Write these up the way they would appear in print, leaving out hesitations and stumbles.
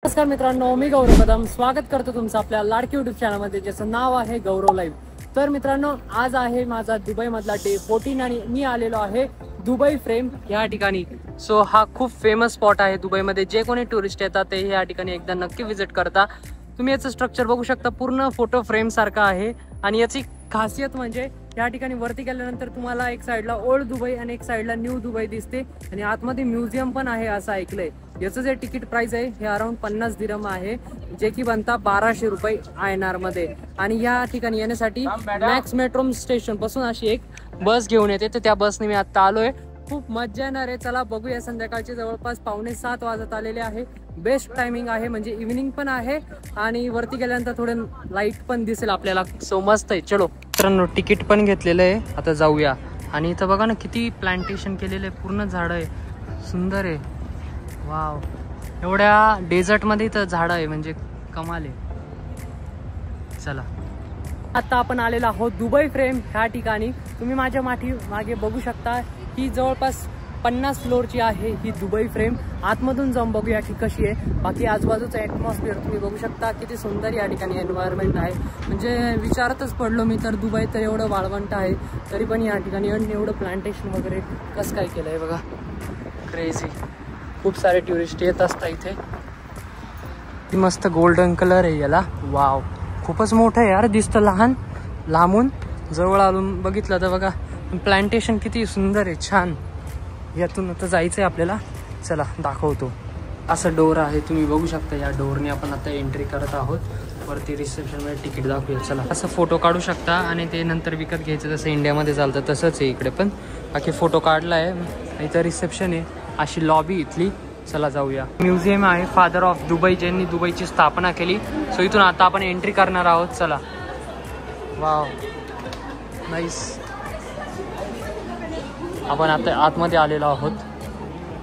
नमस्कार मित्रांनो, मी गौरव कदम स्वागत करतो तुमचं आपल्या लाडकी यूट्यूब चॅनलमध्ये, ज्याचं नाव आहे गौरव लाईव्ह। तर मित्रांनो, आज आहे माझा दुबई मधला डे 14 आणि मी आलेलो आहे दुबई फ्रेम या ठिकाणी। सो हा खूप फेमस स्पॉट आहे दुबईमध्ये। जे कोणी टुरिस्ट येतात ते या ठिकाणी एकदा नक्की विजिट करता। तुम्ही याचं स्ट्रक्चर बघू शकता, पूर्ण फोटो फ्रेम सारखा आहे। आणि याची खासियत म्हणजे या ठिकाणी वरती गेल्यानंतर तुम्हाला एक साईडला ओल्ड दुबई आणि एक साईडला न्यू दुबई दिसते आणि आतमध्ये म्युझियम पण आहे असं ऐकलंय। याचं जे तिकीट प्राइस आहे हे अराउंड 50 दिरहम आहे, जे की बनता 1200 रुपये INR मध्ये। आणि या ठिकाणी येण्यासाठी मॅक्स मेट्रो स्टेशन पासून अशी एक बस घेऊन येते, तर त्या बसने मी आता आलोय। खूप मजा येणार आहे। चला बघूया, संध्याकाळचे जवळपास 6:45 वाजत आलेले आहे। बेस्ट टायमिंग आहे, म्हणजे इव्हिनिंग पण आहे आणि वरती गेल्यानंतर थोडे लाईट पण दिसेल आपल्याला। सो मस्त आहे। चलो मित्रांनो, तिकीट पण घेतलेलं आहे, आता जाऊया। आणि इथं बघा ना किती प्लांटेशन केलेलं आहे, पूर्ण झाड आहे, सुंदर आहे। वाव, एवढ्या डेझर्ट मध्ये इथं झाड आहे, म्हणजे कमाल आहे। चला, आता आपण आलेलो आहोत दुबई फ्रेम ह्या ठिकाणी। तुम्ही माझ्या मागे बघू शकता की जवळपास 50 फ्लोअरची आहे ही दुबई फ्रेम। आतमधून जाऊन बघूया की कशी आहे। बाकी आजूबाजूचं ॲटमॉस्फिअर तुम्ही बघू शकता, किती सुंदर या ठिकाणी एन्व्हायरमेंट आहे। म्हणजे विचारतच पडलो मी, तर दुबई तर एवढं वाळवंट आहे, तरी पण या ठिकाणी एवढं प्लांटेशन वगैरे कसं काय केलंय बघा, क्रेझी। खूप सारे टुरिस्ट येत असतात इथे। मस्त गोल्डन कलर आहे याला, वाव, खूपच मोठं आहे यार, दिसतं लहान लांबून, जवळ आलून बघितलं तर बघा प्लांटेशन किती सुंदर आहे, छान। यातून आता जायचंय आपल्याला, चला दाखवतो। असं डोर आहे, तुम्ही बघू शकता। या डोरने आपण आता एंट्री करत आहोत। वरती रिसेप्शनमध्ये तिकीट दाखवूया, चला। असं फोटो काढू शकता आणि ते नंतर विकत घ्यायचं, जसं इंडियामध्ये चालतं तसंच आहे इकडे पण। बाकी फोटो काढला आहे, इथं रिसेप्शन आहे, अशी लॉबी इथली। चला जाऊया। म्युझियम आहे फादर ऑफ दुबई, ज्यांनी दुबईची स्थापना केली। सो इथून आता आपण एंट्री करणार आहोत, चला। Wow, nice. आपण आता आतमध्ये आलेलो आहोत,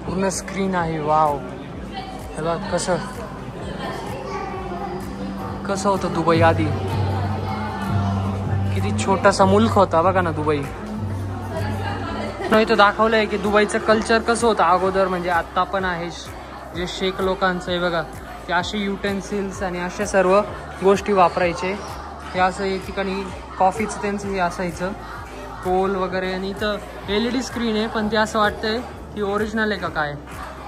पूर्ण स्क्रीन आहे, वाव। ह्याला कसं होतं दुबई आधी, किती छोटासा मुल्क होता बघा ना दुबई। इथं दाखवलंय की दुबईचं कल्चर कसं होतं अगोदर, म्हणजे आता पण आहे। जे शेख लोकांचं आहे बघा, ते असे युटेन्सिल्स आणि अशा सर्व गोष्टी वापरायचे। हे असं एक ठिकाणी कॉफीचं त्यांचं हे असायचं, टोल वगैरे। आणि इथं LED स्क्रीन आहे, पण ते असं वाटतंय की ओरिजिनल आहे का काय,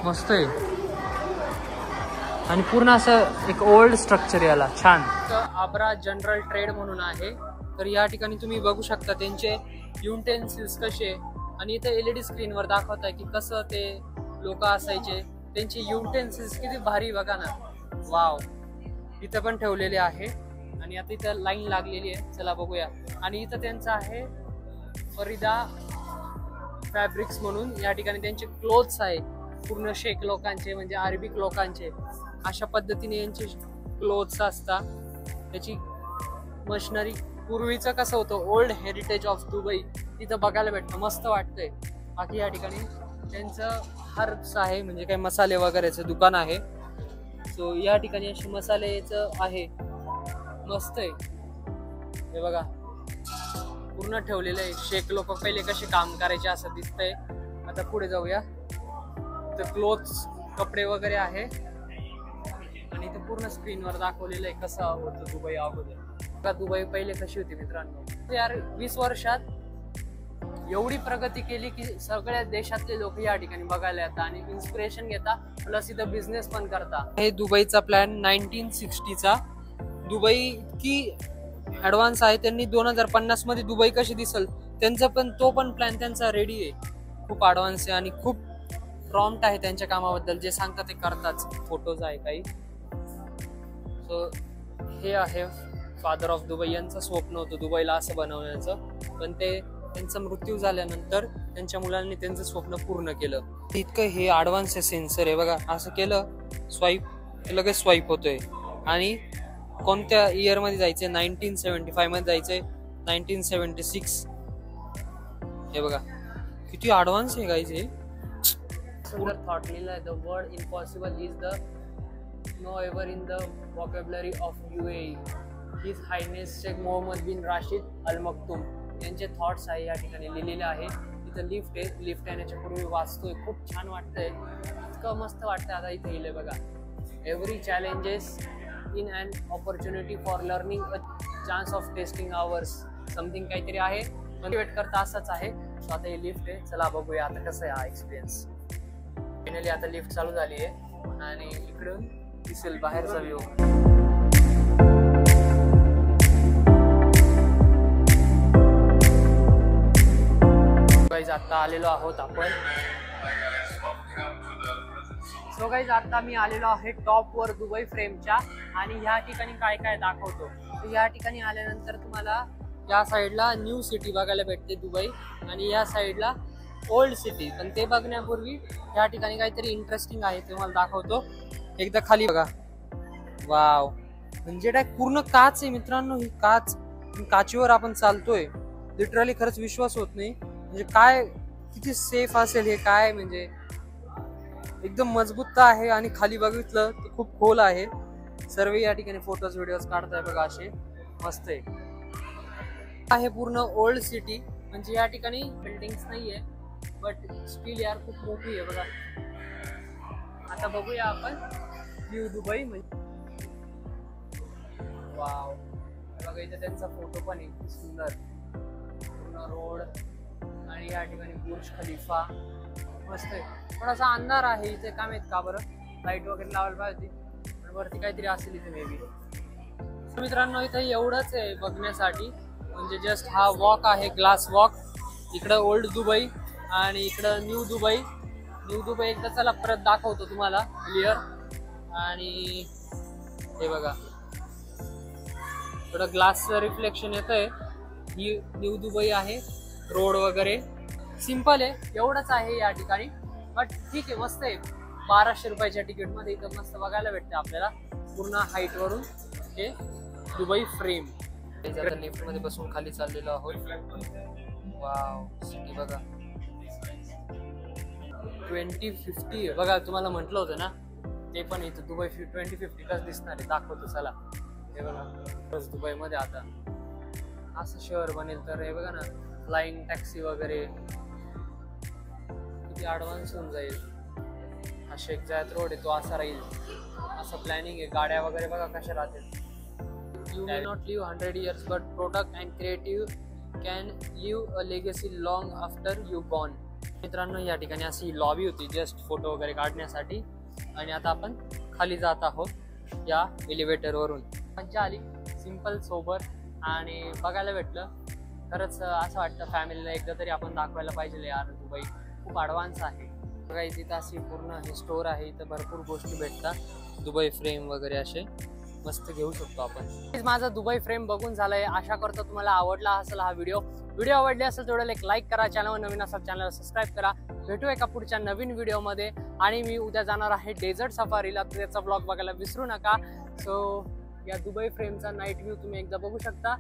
मस्त आहे। आणि पूर्ण असं एक ओल्ड स्ट्रक्चर याला, छान। आब्रा जनरल ट्रेड म्हणून आहे, तर या ठिकाणी तुम्ही बघू शकता त्यांचे युटेन्सिल्स कसे। आणि इथे LED स्क्रीनवर दाखवत आहे की कसं ते लोक असायचे, त्यांचे युटेन्सिल्स किती भारी बघा ना, वाव। इथं पण ठेवलेले आहे आणि आता इथं लाईन लागलेली आहे, चला बघूया। आणि इथं त्यांचं आहे फरीदा फॅब्रिक्स म्हणून, या ठिकाणी त्यांचे क्लोथ्स आहे पूर्ण शेख लोकांचे, म्हणजे अरेबिक लोकांचे। अशा पद्धतीने यांचे क्लोथ्स असतात, त्याची मशिनरी। पूर्वीचं कसं होतं, ओल्ड हेरिटेज ऑफ दुबई तिथं बघायला भेटतं, मस्त वाटतंय। बाकी या ठिकाणी त्यांचं हर्ब्स आहे, म्हणजे काही मसाले वगैरेचं दुकान आहे। सो या ठिकाणी असे मसालेचं आहे, मस्त आहे। हे बघा पूर्ण ठेवलेलं आहे, शेख लोक पहिले कसे काम करायचे असं दिसतंय। आता पुढे जाऊया, तर क्लोथ्स कपडे वगैरे आहे आणि इथे पूर्ण स्क्रीनवर दाखवलेलं आहे कसं होतं दुबई अगोदर। दुबई पहिले कशी होती मित्रांनो, यार 20 वर्षात एवढी प्रगती केली की सगळ्या देशातले लोक या ठिकाणी बघायला येतात आणि इन्स्पिरेशन घेतात, प्लस इथं बिझनेस पण करतात। हे दुबईचा प्लॅन 1960चा, दुबई की ऍडव्हान्स आहे। त्यांनी 2050 मध्ये दुबई कशी दिसल त्यांचा पण तो पण प्लॅन त्यांचा रेडी आहे, खूप ऍडव्हान्स आहे आणि खूप प्रॉम्प्ट आहे त्यांच्या कामाबद्दल। जे सांगतात ते करताच, फोटोज आहे काही। सो हे आहे फादर ऑफ दुबई, यांचं स्वप्न होतं दुबईला असं बनवण्याचं, पण ते त्यांचा मृत्यू झाल्यानंतर त्यांच्या मुलांनी त्यांचं स्वप्न पूर्ण केलं। इतकं हे ऍडव्हान्स आहे, सेन्सर आहे बघा, असं केलं स्वाईप लगेच स्वाईप होतोय। आणि कोणत्या इयर मध्ये जायचंय, 1975 मध्ये जायचंय, 1976। हे बघा किती ऍडव्हान्स आहे गाईज हे। सुंदर थॉट लिहिलं आहे, the word impossible is the no ever in the vocabulary of UAE। His highness Sheikh Mohammed bin Rashid Al Maktoum यांचे थॉट्स आहे या ठिकाणी लिहिलेले आहे। इथं लिफ्ट आहे, लिफ्ट येण्याच्या पूर्वी वाचतोय, खूप छान वाटतंय, इतकं मस्त वाटतंय। आता इथे येईल बघा, every challenges in and opportunity for learning a chance of testing hours something काहीतरी आहे. मोटिवेट करता असंच आहे. सो आता ही लिफ्ट आहे, चला बघूया आता कसं आहे हा एक्सपिरियन्स. फायनली आता लिफ्ट चालू झाली आहे आणि इकडून दिसेल बाहेरचा व्ह्यू. गाईज आता आलेलो आहोत आपण. सो गाईज आता मी आलेलो आहे टॉप वर दुबई फ्रेमच्या आणि ह्या ठिकाणी काय काय दाखवतो. तर या ठिकाणी आल्यानंतर तुम्हाला या साईडला न्यू सिटी बघायला भेटते दुबई आणि या साईडला ओल्ड सिटी. पण ते बघण्यापूर्वी या ठिकाणी काहीतरी इंटरेस्टिंग आहे ते मला दाखवतो. एकदा खाली बघा. वाव, म्हणजे काय पूर्ण काच आहे मित्रांनो. ही काचीवर आपण चालतोय. लिटरली खरंच विश्वास होत नाही. म्हणजे काय किती सेफ असेल हे, काय म्हणजे एकदम मजबूत आहे. आणि खाली बघितलं तर खूप खोल आहे. सर्व या ठिकाणी फोटोज व्हिडिओज काढताय बघा असे मस्त आहे. पूर्ण ओल्ड सिटी. म्हणजे या ठिकाणी बिल्डिंग्स नाहीये बट स्टील यार खूप मोठी आहे बघा. आता बघूया आपण न्यू दुबई. म्हणजे वाव, बघा इथे त्यांचा फोटो पण आहे सुंदर. पूर्ण रोड आणि या ठिकाणी बुर्ज खलिफा मस्त आहे. थोडासा अंधार आहे इथे, काय माहित का बरं. लाईट वगैरे लावायला पाहिजे होती, वरती काहीतरी असेल इथे मे बी. मित्रांनो इथे एवढंच आहे बघण्यासाठी. म्हणजे जस्ट हा वॉक आहे, ग्लास वॉक. इकडं ओल्ड दुबई आणि इकडं न्यू दुबई. न्यू दुबई एकदा चला परत दाखवतो तुम्हाला क्लिअर. आणि हे बघा थोडं ग्लासचं रिफ्लेक्शन येतंय. ही न्यू दुबई आहे. रोड वगैरे सिंपल आहे, एवढंच आहे या ठिकाणी. बट ठीक आहे, मस्त आहे. 1200 रुपयाच्या तिकीटमध्ये इथं मस्त बघायला भेटते आपल्याला पूर्ण हाईट वरून हे दुबई फ्रेम. लिफ्ट मध्ये बसून खाली चाललेलो आहोत. वाव, सिटी बघा. 2050 बघा, तुम्हाला म्हटलं होतं ना ते पण इथं दुबई 2050 कसं दिसणार आहे दाखवतो चला. हे बघा दुबई मध्ये आता असं शहर बनेल तर हे बघा ना, फ्लाइंग टॅक्सी वगैरे किती ॲडव्हान्स होऊन जाईल. हा शेख जायद रोड आहे तो असा राहील, असं प्लॅनिंग आहे. गाड्या वगैरे बघा कशा राहतील. You may not live 100 years, but product and creative can leave a legacy long after you gone. मित्रांनो या ठिकाणी अशी लॉबी होती जस्ट फोटो वगैरे काढण्यासाठी. आणि आता आपण खाली जात आहोत या एलिव्हेटर वरून. मज्जा आली, सिंपल सोबर आणि बघायला भेटलं. खरंच असं वाटतं फॅमिलीला एकदा तरी आपण दाखवायला पाहिजे यार. दुबई खूप ॲडव्हान्स आहे. बघा इथं अशी पूर्ण हे स्टोर आहे. इथं भरपूर गोष्टी भेटतात. दुबई फ्रेम वगैरे असे मस्त घेऊ शकतो आपण. माझा दुबई फ्रेम बघून झालाय. आशा करतो तुम्हाला आवडला असेल हा व्हिडिओ. व्हिडिओ आवडले असेल तेवढं एक लाईक करा. चॅनलवर नवीन असाल चॅनलला सबस्क्राईब करा. भेटू एका पुढच्या नवीन व्हिडिओमध्ये. आणि मी उद्या जाणार आहे डेझर्ट सफारीला, त्याचा ब्लॉग बघायला विसरू नका. सो या दुबई फ्रेमचा नाईट व्ह्यू तुम्ही एकदा बघू शकता.